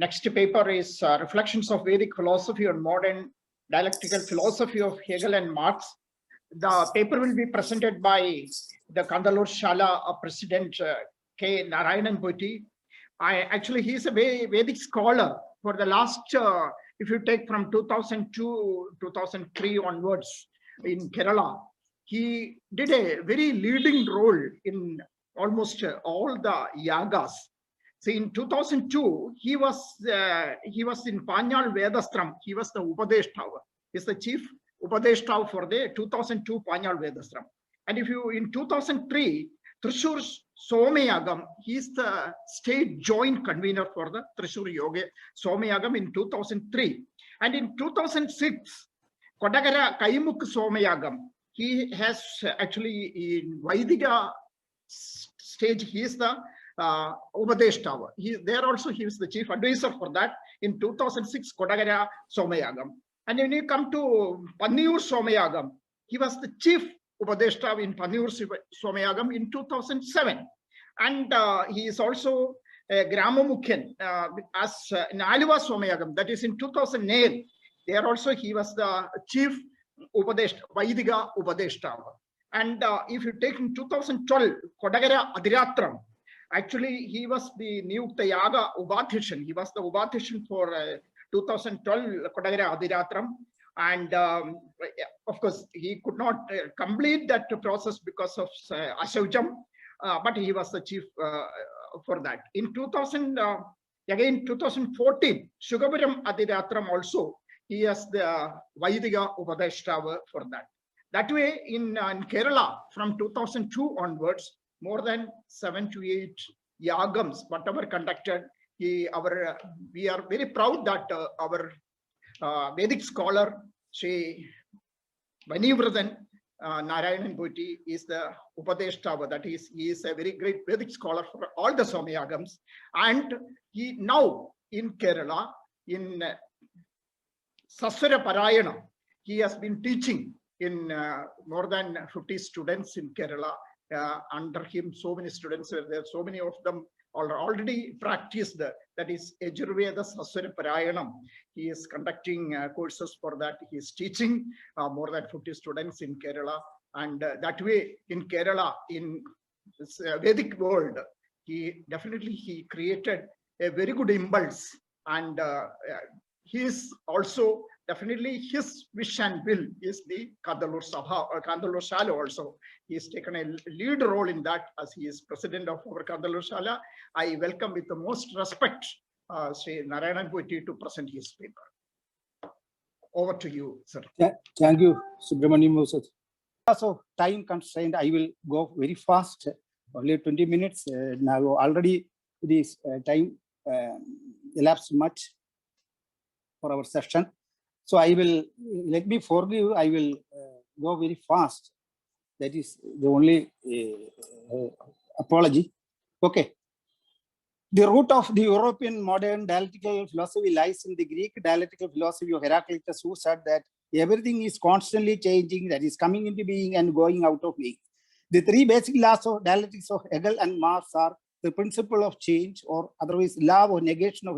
Next paper is Reflections of Vedic Philosophy on Modern Dialectical Philosophy of Hegel and Marx. The paper will be presented by the Kandalur Shala President K. Narayanan Poti. He is a Vedic scholar for the last, if you take from 2002, 2003 onwards in Kerala, he did a very leading role in almost all the yagas. So in 2002, he was in Panyal Vedastram. He was the Upadeshtava. He's the chief Upadeshtava for the 2002 Panyal Vedastram. And if you, in 2003, Thrissur Somayagam, he's the state joint convener for the Thrissur Yoga Somayagam in 2003. And in 2006, Kodagara Kaimuk Somayagam, he has actually in Vaidika stage, he is the Upadeshtava. There also he was the chief advisor for that in 2006 Kodagara Somayagam. And when you come to Pannur Somayagam, he was the chief Upadeshtava in Pannur Somayagam in 2007. And he is also a Gramamukhan as in Aliva Somayagam, that is in 2008. There also he was the chief Upadeshtava, Vaidika Upadeshtava. And if you take in 2012, Kodagara Adiratram, actually he was the Niyukta Yaga Ubadhishan. He was the Ubadhishan for 2012 Kodagara Adiratram. And of course, he could not complete that process because of Ashaujam, but he was the chief for that. In 2014, Sugapuram Adiratram also, he has the Vaidika Upadeshtava for that. That way, in Kerala, from 2002 onwards, more than 7 to 8 yagams, whatever conducted, we are very proud that our Vedic scholar, Sri Vanivradan Narayanan Poti, is the Upadeshtava. That is, he is a very great Vedic scholar for all the Somayagams. And he now in Kerala, in Saswara Parayana, he has been teaching in more than 50 students in Kerala. Under him, so many students were there, so many of them already practiced that is Yajurveda Saswara Parayanam. He is conducting courses for that. He is teaching more than 50 students in Kerala. And that way in Kerala, in this Vedic world, he created a very good impulse. And he is also definitely his wish and will is the Kandalur Sabha or Kandalur Shala also. He has taken a lead role in that as he is president of our Kandalur Shala. I welcome with the most respect Sri Narayanan Poti to present his paper. Over to you, sir. Thank you, Subramaniam Moses. So time constraint, I will go very fast, only 20 minutes. Now already this time elapsed much for our session. So I will, let me forgive, I will go very fast. That is the only apology. Okay. The root of the European modern dialectical philosophy lies in the Greek dialectical philosophy of Heraclitus, who said that everything is constantly changing, that is coming into being and going out of being. The three basic laws of dialectics of Hegel and Marx are the principle of change, or otherwise law of negation.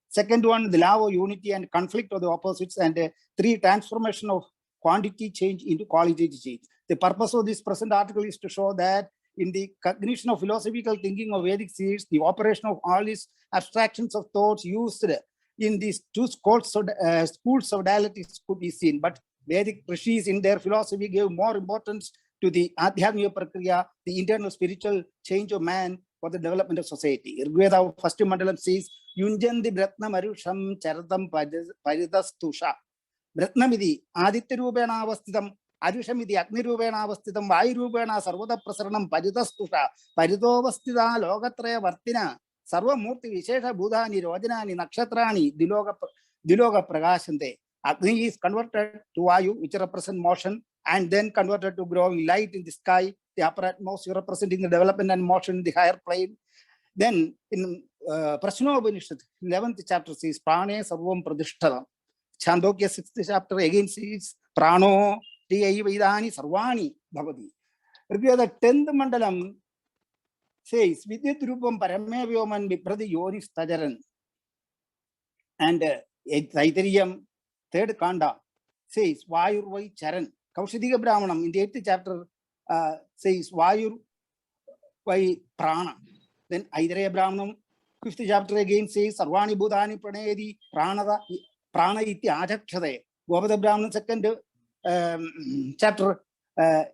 Second one, the law of unity and conflict of the opposites, and three, transformation of quantity change into qualitative change. The purpose of this present article is to show that in the cognition of philosophical thinking of Vedic series, the operation of all these abstractions of thoughts used in these two schools of dialectics could be seen. But Vedic rishis in their philosophy gave more importance to the Adhyatmika Prakriya, the internal spiritual change of man for the development of society. Rigveda first mandalam says, Yunjandi Bratna Marusham Charatam Paridastusha. Bratnamidi, Aditya Rubena Avastidam, Arushamidi, Agni Rubena Avastidam, Vai Rubena, Sarvada Prasaranam, Paridastusha, Paridovastida, Logatraya Vartina, Sarva Murti Vishesha Budhani, Rojana, Nakshatrani, Diloga Pragashante. Agni is converted to Vayu, which represent motion, and then converted to growing light in the sky, the upper atmosphere representing the development and motion in the higher plane. Then in Prashna Upanishad, 11th chapter says, Prane Sarvam Pradishtaram. Chandogya 6th chapter again says, Prano Tiyai Vedani Sarvani Bhavati. The 10th mandalam says, Vidyat Rupam Parame Vyoman Vipradi Yonis Tajaran. And Taitariyam, third Kanda, says Vayur Vai Charan. Kaushidika Brahmanam in the 8th chapter says Vayur Vai Prana. Then Aidareya Brahmanam, 5th chapter again says Sarvani Budhani Pranayadi Prana iti Ajakshade. Govada Brahman, 2nd chapter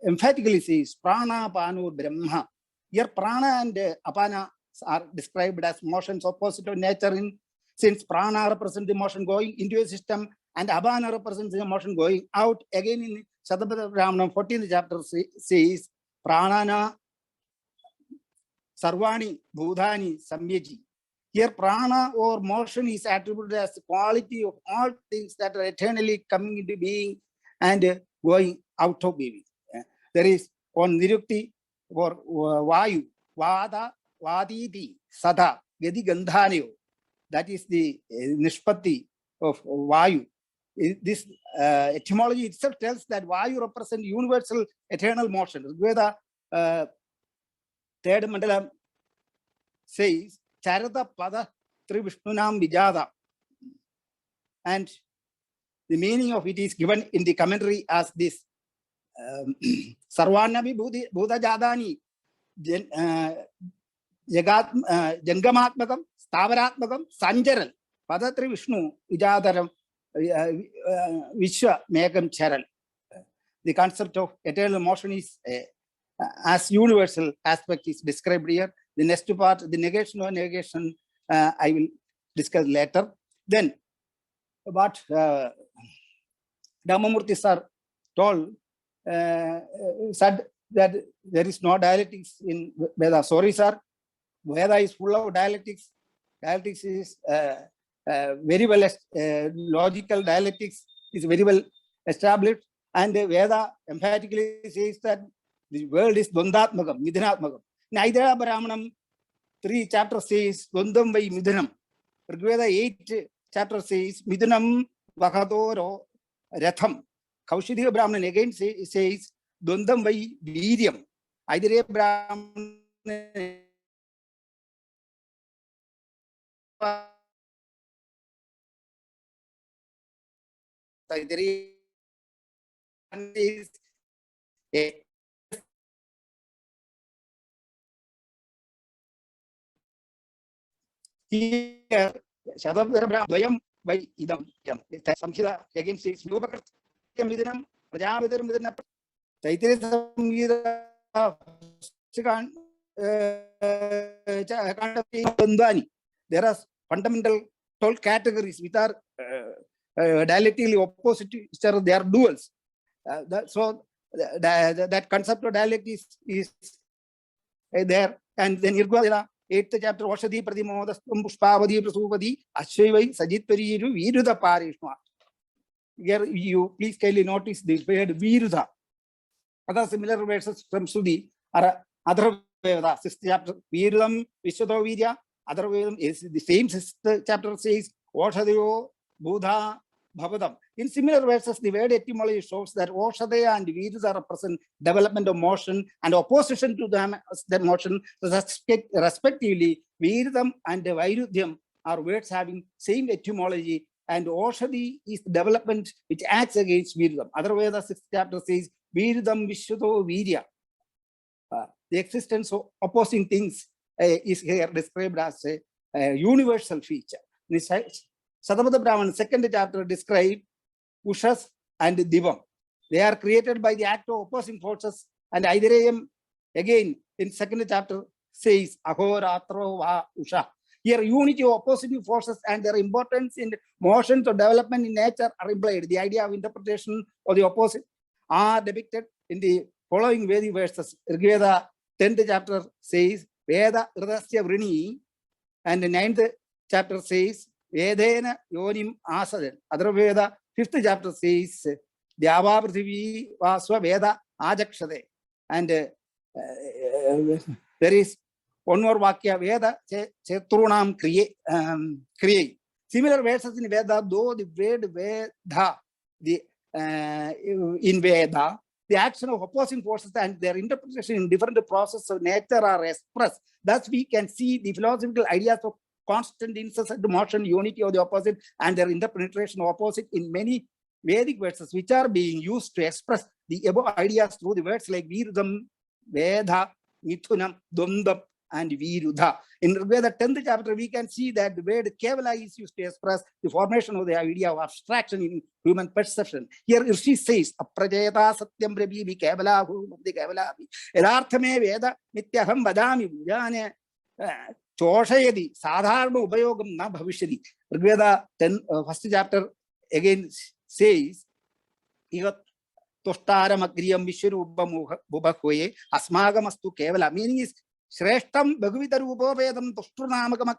emphatically says Prana Panu Brahma. Here Prana and Apana are described as motions opposite to nature, since Prana represents the motion going into a system and Apana represents the motion going out. Again in Shatabada Brahmanam 14th chapter says Pranana Sarvani Bhudhani Samyaji. Here prana or motion is attributed as the quality of all things that are eternally coming into being and going out of being. There is one nirukti for Vayu, Vada, Vaditi, Sada, Gedi Gandhanyo. That is the Nishpati of Vayu. This etymology itself tells that Vayu represents universal eternal motion. Veda 3rd Mandala says Charada Pada Trivishnunam Vijada. And the meaning of it is given in the commentary as this Sarvanabi Buddha Jadani Jangamatmakam, Stavaratmakam, Sanjaral, Padatri Vishnu Vijadaram Vishwa Megam Charal. The concept of eternal motion is as universal aspect is described here. The next part, the negation or negation, I will discuss later. Then, what Dhamamurti sir told, said that there is no dialectics in Veda. Sorry, sir. Veda is full of dialectics. Dialectics is very well, logical dialectics is very well established. And Veda emphatically says that the world is Dvandatmakam, Midhanatmakam. Neither Brahmanam 3 chapter says Dvandam vai Midhanam. Rigveda 8 chapter says Midhanam Vakadoro Ratham. Kaushidika Brahman again says Dvandam vai Viryam. Either Brahman is a here, Shadabdara Dvayam by Idam. Samhita again says Yuvakar Midinam, Rajavidar Midina, Taitri Samhita. There are fundamental 12 categories which are dialectically opposite to each other. They are duals. So that concept of dialect is there. And then Irgwadila 8th chapter, Vashadi Pradimoda Pushpavadi Prasupadi, Ashwai Sajitpari Viruda Parishma. Here you please kindly notice the word Viruda. Other similar verses from Sudi are other Veda, 6th chapter, Virudam Vishwado Vidya. Other Vedam is the same 6th chapter says Vashadeo Buddha Bhavadam. In similar verses, the word etymology shows that Oshadaya and Viruda represent development of motion and opposition to them, that motion, respectively, Virudam and Vairudyam are words having same etymology, and Oshadi is the development which acts against Virudam. Other way, the 6th chapter says Virudam Vishwado Virya. The existence of opposing things is here described as a universal feature. Shatabada Brahman 2nd chapter describes Ushas and Divam. They are created by the act of opposing forces, and Aidarayam again in 2nd chapter says Ahoratro Va Usha. Here unity of opposing forces and their importance in motions of development in nature are implied. The idea of interpretation of the opposite are depicted in the following very verses. Rigveda 10th chapter says Veda Hridasya Vrini, and the 9th chapter says Vedena Yonim Asadan. Other Veda 5th chapter says Dyava Prithivi Vaswa Veda Ajakshade. And there is one more Vakya Veda Chetrunam Kriye. Similar verses in Veda, though the word Veda, in Veda, the action of opposing forces and their interpretation in different processes of nature are expressed. Thus, we can see the philosophical ideas of constant incessant motion, unity of the opposite, and their interpenetration of opposite in many Vedic verses, which are being used to express the above ideas through the words like Virudam, Veda, Mithunam, Dundam, and Virudha. In the 10th chapter, we can see that the word Kevala is used to express the formation of the idea of abstraction in human perception. Here Rishi says, Aprajayata Satyam Prabhibi Kevala Bhumabdi Kevala. Yadharthame Veda Nityaham Vadami Vijane Choshayadi Sadharma Ubayogam Na Bhavishadi. Rigveda 10, first chapter again says, Toshtaram Agriyam Vishwarubam Bubakwe, Asmagamastu Kevala. Meaning is Shreshtam Bhagavitarupovedam Toshturnamakam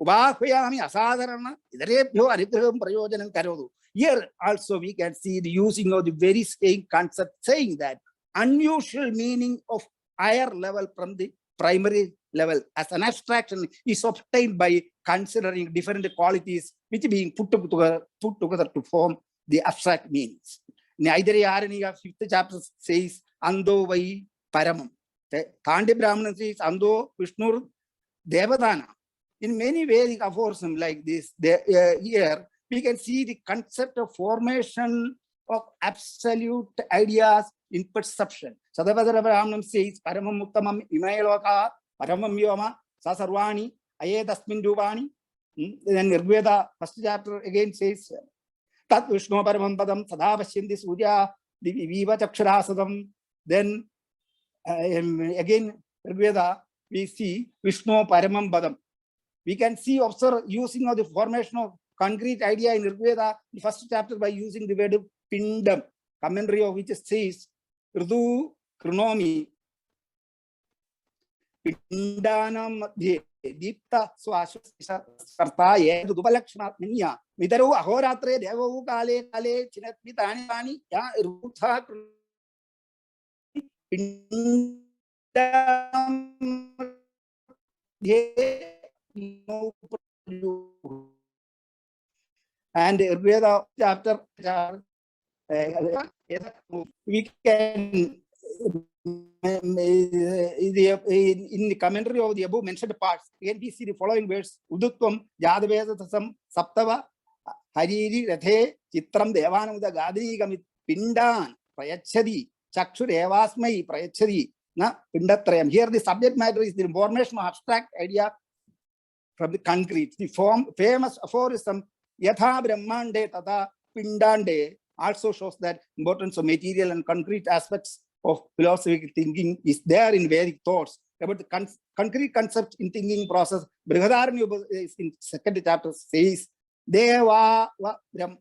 Ubahuyami Asadharana, Idrebyo Arigraham Prayojanam Karodu. Here also we can see the using of the very same concept, saying that unusual meaning of higher level from the primary level as an abstraction is obtained by considering different qualities which being put together to form the abstract meanings. Naidariyaraniya 5th chapter says, Ando Vai Paramam. Thandi Brahmana says, Ando Vishnu Devadana. In many Vedic aphorisms like this, here we can see the concept of formation of absolute ideas in perception. Sadavadara Brahmanam says, Paramam Uttamam Imayaloka, Paramam Yoma, Sasarvani, Ayedasmin Duvani. Then Rigveda, first chapter again says, Tat Vishnu Paramam Padam, Sadavashyandi Surya, Viva Chaksharasadam. Then again, Rigveda, we see Vishnu Paramam Padam. We can see, observe using of the formation of concrete idea in Rigveda, the first chapter by using the word Pindam, commentary of which says, Rdu Kronomi, Pindanam Madhye, Deepta Swasha Sarta, Dupalakshana Minya, Midaru Ahoratre, Devu Kale, Kale, Chinat Mitani, Ya Rutha Pindam and Rigveda chapter we can in the commentary of the above mentioned parts, again we see the following words: Udutvam Jadavedatasam Saptava Hariri Rathe Chitram Devanamda Gadri Gamit Pindan Prayachadi Chakshur Evasmai Prayachadi Na Pindatrayam. Here the subject matter is the formation of abstract idea from the concrete. The famous aphorism Yatha Brahmande Tata Pindande also shows that importance of material and concrete aspects of philosophical thinking is there in Vedic thoughts. About the concrete concept in thinking process, Brihadaranya in 2nd chapter says, Deva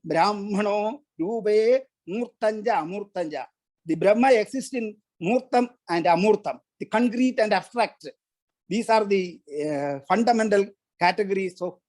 Brahmano Rube Murtanja Amurtanja. The Brahma exists in Murtam and Amurtam, the concrete and abstract. These are the fundamental categories of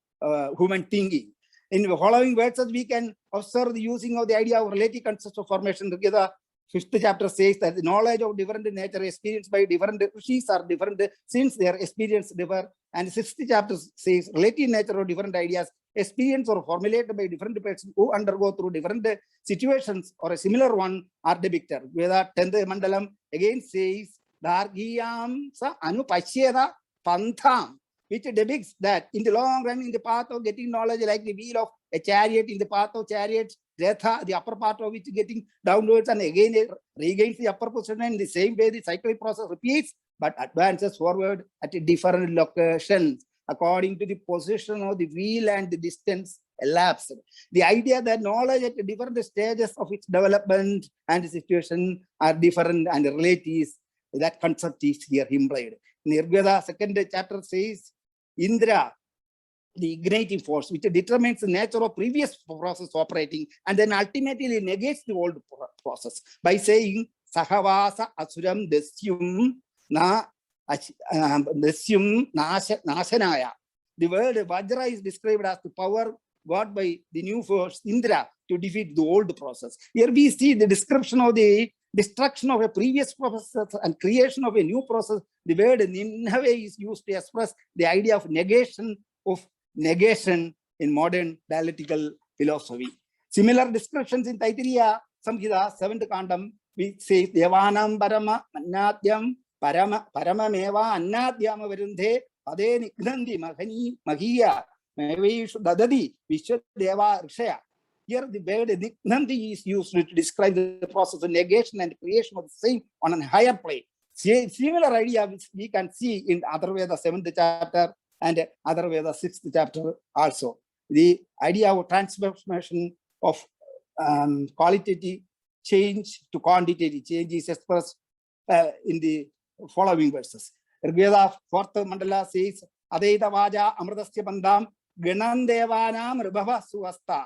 human thinking. In the following verses, we can observe the using of the idea of relative concepts of formation together. 5th chapter says that the knowledge of different nature experienced by different rishis are different since their experience differ. And 6th chapter says relative nature of different ideas experienced or formulated by different persons who undergo through different situations or a similar one are depicted. Veda 10th Mandalam again says Dhargiyam sa anupashyeda pantham, which depicts that in the long run, in the path of getting knowledge, like the wheel of a chariot, in the path of chariots, Retha, the upper part of which getting downwards and again it regains the upper position. In the same way, the cyclic process repeats, but advances forward at different locations according to the position of the wheel and the distance elapsed. The idea that knowledge at different stages of its development and situation are different and relatives, that concept is here implied. Nirveda 2nd chapter says, Indra, the igniting force, which determines the nature of previous process operating and then ultimately negates the old process by saying, Sahavasa Asuram Desyum Na Desyum Nasanaya. The word Vajra is described as the power got by the new force, Indra, to defeat the old process. Here we see the description of the destruction of a previous process and creation of a new process. The word Ninhave is used to express the idea of negation in modern dialectical philosophy. Similar descriptions in Taittiriya Samhita 7th Kandam, we say Devanam Parama Annadyam Paramameva Annadyama Varundhe Ade Nignandi Mahani Mahiya Mahesh Dadadi Vishwadeva Rishaya. Here the word Nignandi is used to describe the process of negation and creation of the same on a higher plane. Similar idea which we can see in Atharvaveda 7th chapter and Atharvaveda 6th chapter also. The idea of transformation of qualitative change to quantitative change is expressed in the following verses. Rigveda 4th mandala says, Adaita Vaja Amradasya Bandam Ganandevanam Rubhava Suvasta.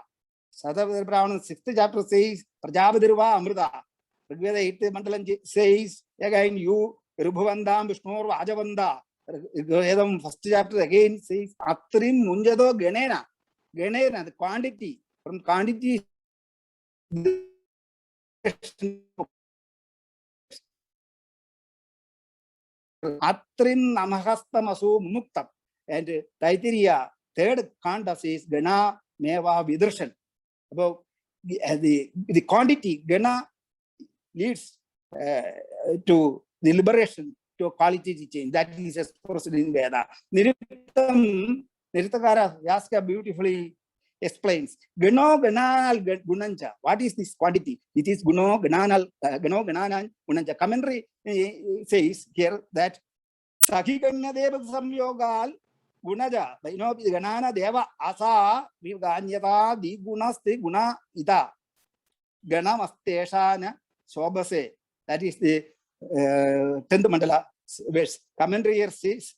Sadhavadra Brahman 6th chapter says, Prajavadirva Amrita. Rigveda 8th mandala says, again, you Rubhavandam Vishnur Vajavanda. Vedam 1st chapter again says, Atrin Munjado Ganena. Ganena, the quantity. From quantity, Atrin Namahastamasu Mukta. And Taittiriya, 3rd Kanda says, Gana Meva Vidarshan. About the quantity, Gana leads to the liberation, to a quality change. That is expressed in Veda. Niritakara Yaska beautifully explains Gano Gananal Gunanja. What is this quantity? It is Guno Gananal Gano Gananal Gunanja. Commentary says here that Sakikanya Deva Samyogal Gunaja, the Ganana Deva Asa Vivganyata, the Gunasti Guna Ida Ganamasteshana Sobase. That is the 10th mandala verse. Commentary here says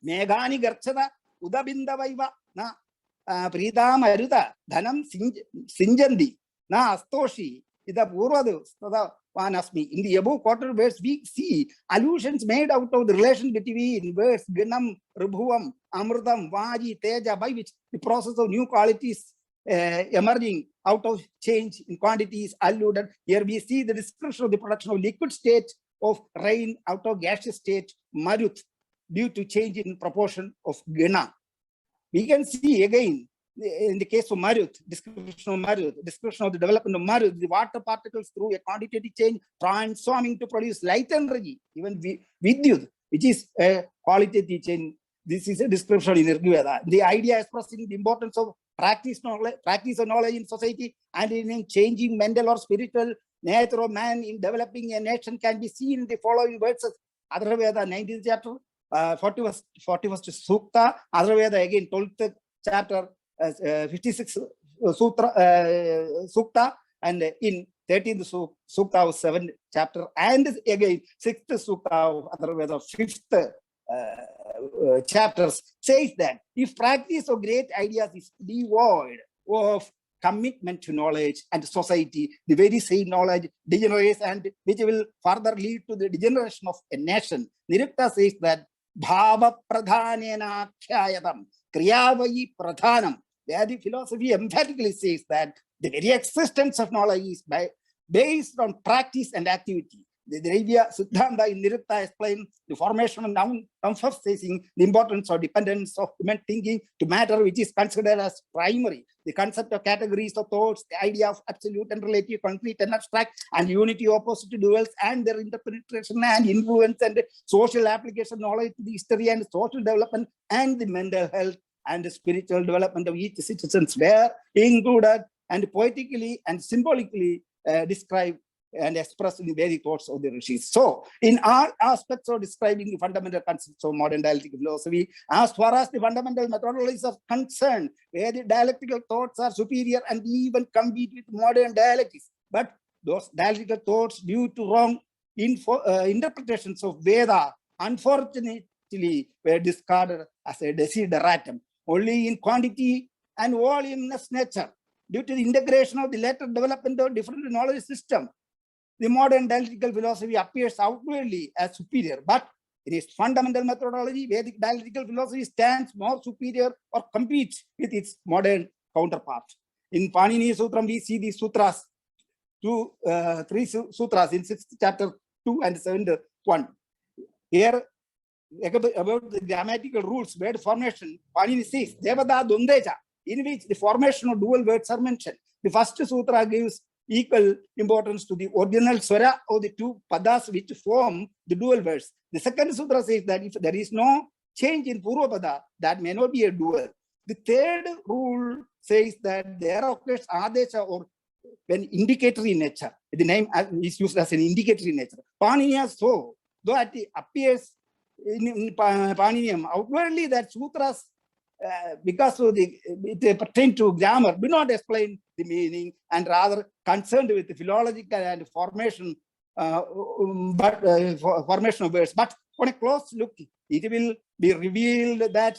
Megani Garchada Udabinda Vaiva na Prita Maruta Dhanam Sinjandi na Astoshi Ida Purvadu Vanasmi. In the above quarter verse, we see allusions made out of the relation between words Ganam, Rubhuvam, Amrutam, Vaji, Teja, by which the process of new qualities emerging out of change in quantities alluded. Here we see the description of the production of liquid state of rain out of gaseous state, Marut, due to change in proportion of Gana. We can see again in the case of Marut, description of the development of Marut, the water particles through a quantitative change transforming to produce light energy, even Vidyut, which is a qualitative change. This is a description in Rigveda. The idea expressing the importance of practice of knowledge in society and in changing mental or spiritual nature of man in developing a nation can be seen in the following verses. Atharvaveda 19th chapter, 41st Sukta, Atharvaveda again 12th chapter, 56th Sukta, and in 13th Sukta of 7th chapter, and again 6th Sukta of Atharvaveda 5th chapters says that if practice of great ideas is devoid of commitment to knowledge and society, the very same knowledge degenerates and which will further lead to the degeneration of a nation. Nirukta says that Bhava Pradhanena Khyayadam Kriyavayi Pradhanam, where the philosophy emphatically says that the very existence of knowledge is based on practice and activity. The Dravya Siddhanta in Nirukta explains the formation of noun emphasizing the importance or dependence of human thinking to matter which is considered as primary. The concept of categories of thoughts, the idea of absolute and relative, concrete and abstract, and unity opposite to duals, and their interpretation and influence and social application knowledge to the history and social development and the mental health and the spiritual development of each citizens were included and poetically and symbolically described and expressed in the very thoughts of the rishis. So, in all aspects of describing the fundamental concepts of modern dialectical philosophy, as far as the fundamental methodologies are concerned, where the dialectical thoughts are superior and even compete with modern dialectics, but those dialectical thoughts, due to wrong interpretations of Veda, unfortunately, were discarded as a desideratum, only in quantity and voluminous nature. Due to the integration of the later development of different knowledge system, the modern dialectical philosophy appears outwardly as superior, but in its fundamental methodology, Vedic dialectical philosophy stands more superior or competes with its modern counterpart. In Panini Sutram, we see these sutras, three sutras in 6th chapter 2 and 7th 1. Here, about the grammatical rules, word formation, Panini says, Devada Dundeja, in which the formation of dual words are mentioned. The first sutra gives equal importance to the original swara of the two padas which form the dual words. The second sutra says that if there is no change in Purvapada, that may not be a dual. The third rule says that there occurs Adesha or when indicatory nature. The name is used as an indicatory nature. Paniniya so, though it appears in Paninium outwardly that sutras, because of it pertain to grammar, do not explain the meaning and rather concerned with the philological and formation, formation of words. But on a close look, it will be revealed that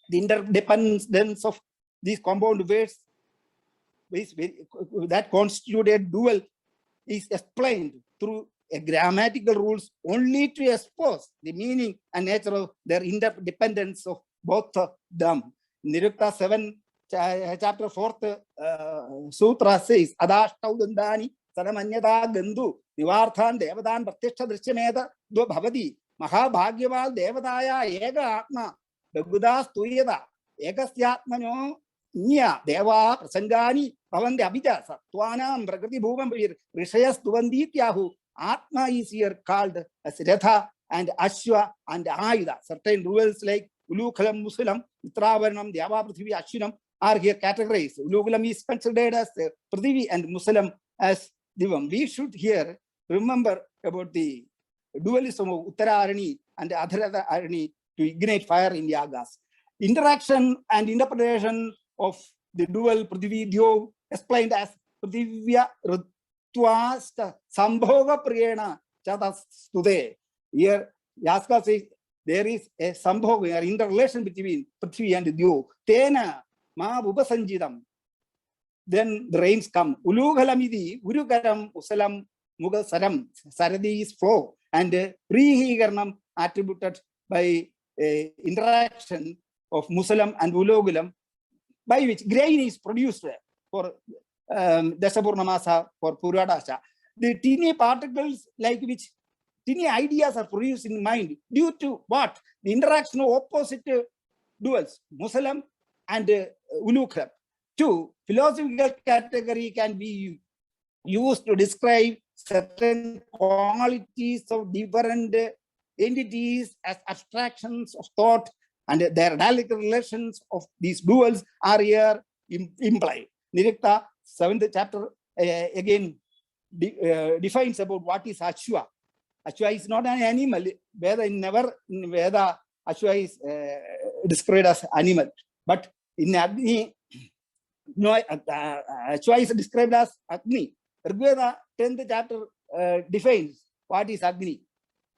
the interdependence of these compound words that constitute a dual is explained through a grammatical rules only to expose the meaning and nature of their interdependence of both of them. Nirukta 7, chapter 4th sutra says, Adashtau Dandani Sadamanyata Gandu Nivarthan Devadan Pratishtha Drishameda Do Bhavadi Mahabhagyaval Devadaya Ega Atma Begudas Tuyada Egasyatmano Nya Deva Prasangani Pavandi Abhija Satwanam Prakriti Bhumam Rishayas Tuvandityahu. Atma is here called as Ratha and Ashwa and Ayuda. Certain rules like Ulukalam Musulam, Mitravarnam, Deva Prithvi Ashunam are here categorized. Ulukalam is considered as Prithvi and Musulam as Divam. We should here remember about the dualism of Uttara Arani and Adharada Arani to ignite fire in yagas. Interaction and interpretation of the dual Prithvi Dyo explained as Prithivya Twasta Sambhoga Priyana Chatastude. Here, Yaska says there is a Sambhoga, an interrelation between Prithvi and Dyo. Tena Ma Upasanjidam. Then the rains come. Ulugalamidi, Urugaram, Usalam, Mughal Saram, Saradi is flow, and Prihigarnam attributed by interaction of Musalam and Ulugulam, by which grain is produced for Dasapurnamasa for Puradasha. The teeny particles like which teeny ideas are produced in mind due to what? The interaction of opposite duals, Musalam and Ulukram. Two, philosophical category can be used to describe certain qualities of different entities as abstractions of thought, and their dialectical relations of these duals are here implied. Nirukta 7th chapter again defines about what is Ashwa. Ashwa is not an animal. Veda never in Veda Ashwa is described as animal. But in Agni, no, Ashwa is described as Agni. Rigveda 10th chapter defines what is Agni.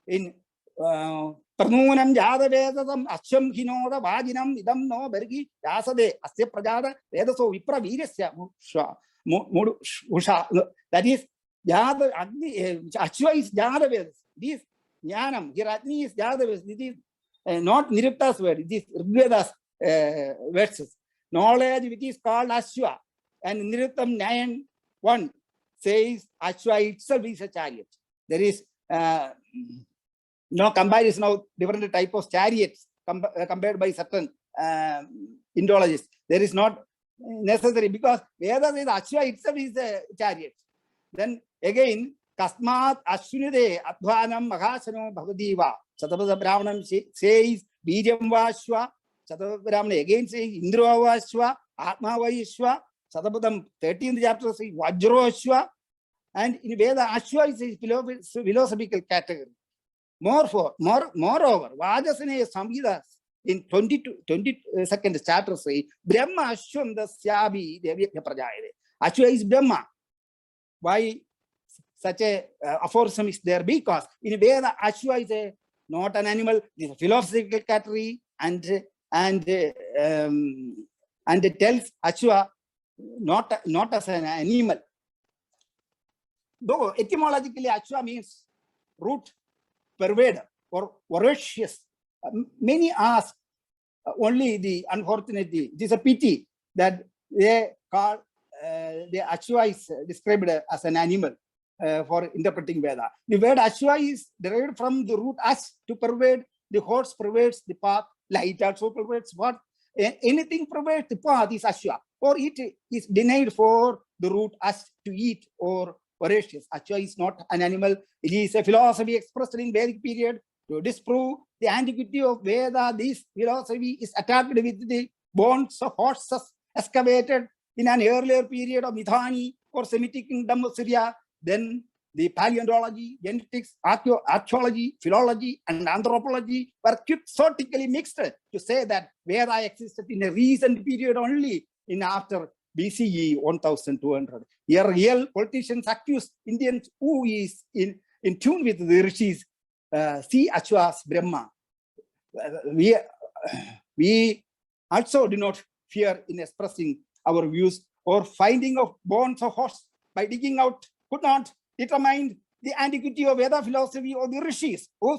In Parnunam Jadavedam Asham Hinoda Vajinam Idam no Bergi Yasade Asya Prajada Vedaso Vipra Virasya Usha. That is Jada Agni Ashwa is Jadavedas. This Jnanam, here Agni is Jadavedas. This is not Nirukta's word, it is Rigveda's verses. Knowledge which is called Ashwa, and Niruktam 9:1 says Ashwa itself is a chariot. There is no comparison of different type of chariots compared by certain Indologists. There is not necessary because Veda says Ashwa itself is a chariot. Then again, Kasmat Ashunide Advanam Mahasano Bhavadiva. Chatapada Brahmanam says Bijam Vashwa. Chatapada Brahman again says Indra Vashwa, Atma Vaishwa. Chatapadam 13th chapter says Vajro Ashwa. And in Veda, Ashwa is a philosophical category. Moreover, Vajasane Samhidas in 22nd chapter say, Brahma Ashwam Dasyabi Devya Prajayade. Ashwa is Brahma. Why such a aphorism is there? Because in Veda, Ashwa is not an animal, it is a philosophical category, and it tells Ashwa not as an animal. Though etymologically Ashwa means root pervader or voracious. Many ask only the unfortunately, it is a pity that they call the Ashwa is described as an animal for interpreting Veda. The word Ashwa is derived from the root ash, to pervade. The horse pervades the path, light also pervades what? Anything pervades the path is Ashwa, or it is denied for the root ash to eat or voracious. Ashwa is not an animal. It is a philosophy expressed in Vedic period To disprove the antiquity of Veda, this philosophy is attacked with the bones of horses excavated in an earlier period of Mitanni or Semitic kingdom of Syria. Then the paleontology, genetics, archaeology, philology, and anthropology were quixotically mixed to say that Veda existed in a recent period only in after BCE 1200. Here, real politicians accuse Indians who is in tune with the rishis see Ashwas Brahma. We also do not fear in expressing our views or finding of bones of horse by digging out could not determine the antiquity of Veda philosophy or the rishis who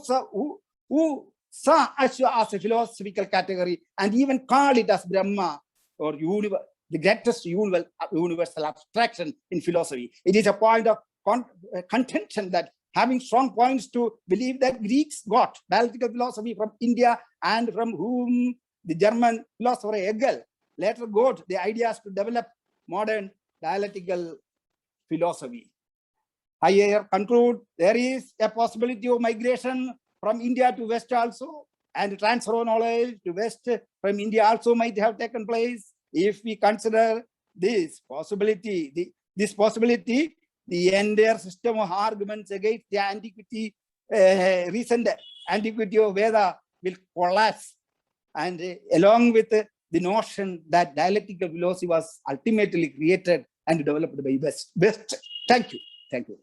saw Ashwa as a philosophical category and even called it as Brahma or the greatest universal abstraction in philosophy. It is a point of contention that having strong points to believe that Greeks got dialectical philosophy from India and from whom the German philosopher Hegel later got the ideas to develop modern dialectical philosophy. I here conclude there is a possibility of migration from India to West also, and transfer of knowledge to West from India also might have taken place. If we consider this possibility, the entire system of arguments against the antiquity, recent antiquity of Veda will collapse, and along with the notion that dialectical philosophy was ultimately created and developed by West. Thank you. Thank you.